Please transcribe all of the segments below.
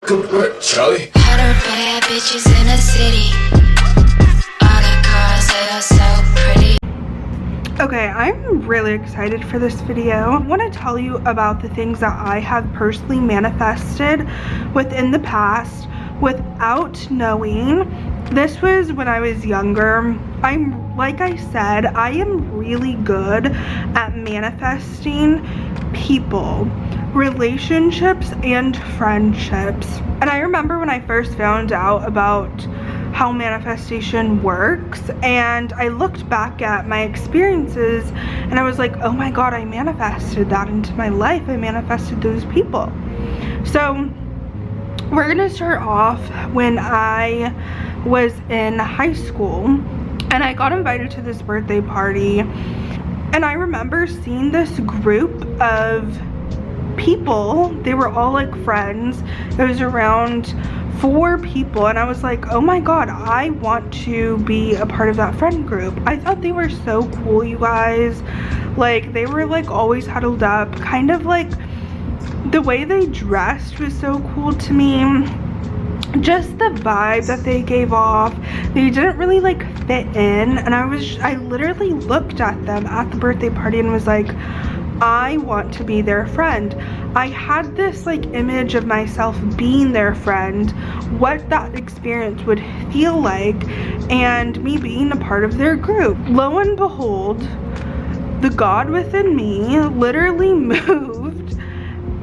Good work, Charlie. Hotter bad bitches in the city. All the girls, they are so pretty. Okay, I'm really excited for this video. I want to tell you about the things that I have personally manifested within the past without knowing. This was when I was younger. Like I said, I am really good at manifesting people, relationships, and friendships. And I remember when I first found out about how manifestation works, and I looked back at my experiences and I was like, oh my god, I manifested that into my life. I manifested those people. So we're gonna start off when I was in high school and I got invited to this birthday party, and I remember seeing this group of people. They were all like friends. It was around 4 people, and I was like, oh my god, I want to be a part of that friend group. I thought they were so cool, you guys. Like, they were like always huddled up, kind of like the way they dressed was so cool to me. Just the vibe that they gave off, they didn't really like fit in, and I literally looked at them at the birthday party and was like, I want to be their friend. I had this like image of myself being their friend, what that experience would feel like, and me being a part of their group. Lo and behold, the God within me literally moved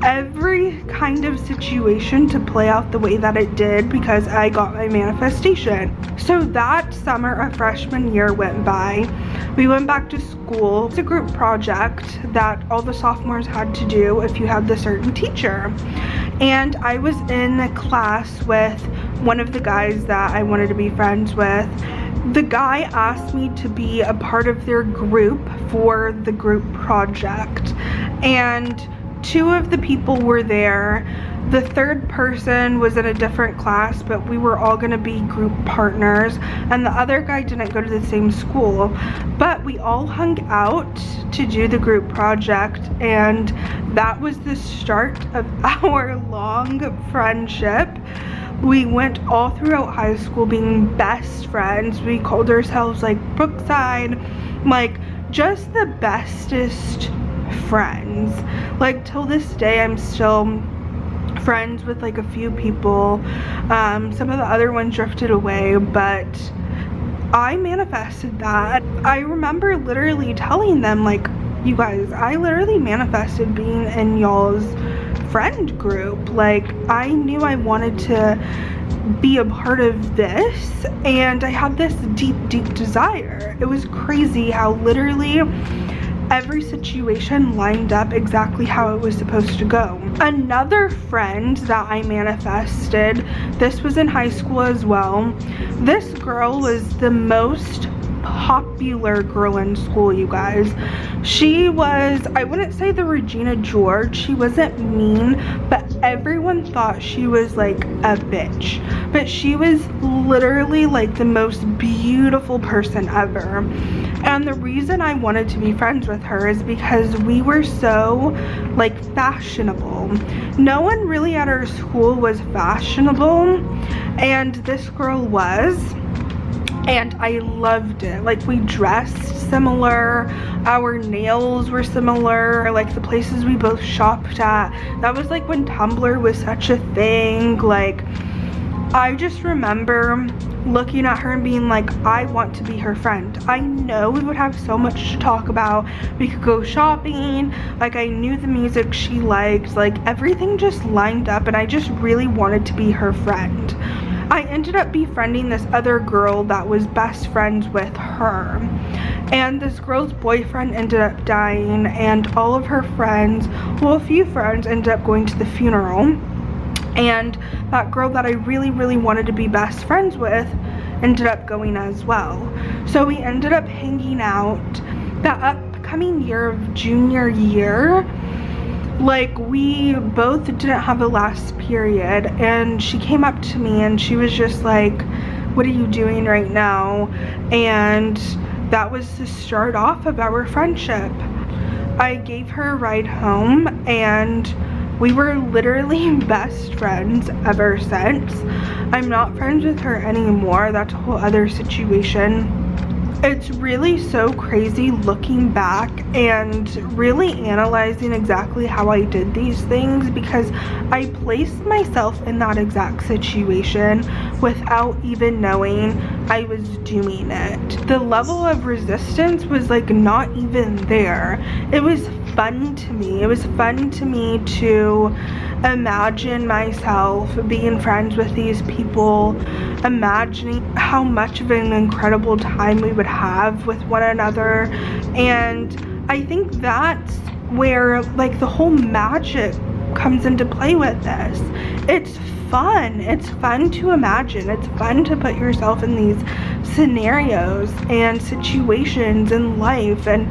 every kind of situation to play out the way that it did because I got my manifestation. So that summer of freshman year went by. We went back to school. It's a group project that all the sophomores had to do if you had the certain teacher. And I was in a class with one of the guys that I wanted to be friends with. The guy asked me to be a part of their group for the group project, and 2 of the people were there. The 3rd person was in a different class, but we were all gonna be group partners, and the other guy didn't go to the same school. But we all hung out to do the group project, and that was the start of our long friendship. We went all throughout high school being best friends. We called ourselves like Brookside, like just the bestest friends. Like till this day I'm still friends with like a few people. Some of the other ones drifted away, but I manifested that. I remember literally telling them, like, you guys, I literally manifested being in y'all's friend group. Like, I knew I wanted to be a part of this, and I had this deep desire. It was crazy how literally every situation lined up exactly how it was supposed to go. Another friend that I manifested, this was in high school as well. This girl was the most popular girl in school, you guys. She was, I wouldn't say the Regina George, she wasn't mean, but everyone thought she was like a bitch. But she was literally like the most beautiful person ever. And the reason I wanted to be friends with her is because we were so like fashionable. No one really at our school was fashionable, and this girl was. And I loved it. Like, we dressed similar, our nails were similar, like the places we both shopped at. That was like when Tumblr was such a thing. Like, I just remember looking at her and being like, I want to be her friend. I know we would have so much to talk about. We could go shopping. Like, I knew the music she liked. Like, everything just lined up, and I just really wanted to be her friend. I ended up befriending this other girl that was best friends with her, and this girl's boyfriend ended up dying, and all of her friends, well, a few friends, ended up going to the funeral, and that girl that I really wanted to be best friends with ended up going as well. So we ended up hanging out. That upcoming year of junior year, like, we both didn't have a last period, and she came up to me and she was just like, what are you doing right now? And that was the start off of our friendship. I gave her a ride home, and We were literally best friends ever since. I'm not friends with her anymore. That's a whole other situation. It's really so crazy looking back and really analyzing exactly how I did these things, because I placed myself in that exact situation without even knowing I was doing it. The level of resistance was like not even there. It was fun to me. It was fun to me to imagine myself being friends with these people, imagining how much of an incredible time we would have with one another. And I think that's where like the whole magic comes into play with this. It's fun. It's fun to imagine. It's fun to put yourself in these scenarios and situations in life, and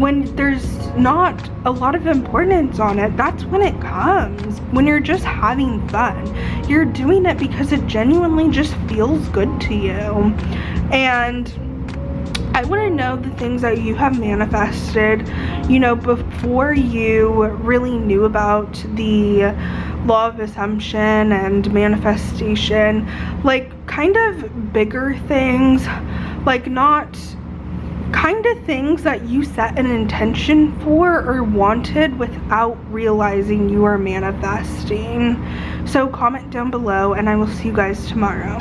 when there's not a lot of importance on it, that's when it comes. When you're just having fun, you're doing it because it genuinely just feels good to you. And I want to know the things that you have manifested, you know, before you really knew about the law of assumption and manifestation, like kind of bigger things, like not kind of things that you set an intention for or wanted without realizing you are manifesting. So comment down below and I will see you guys tomorrow.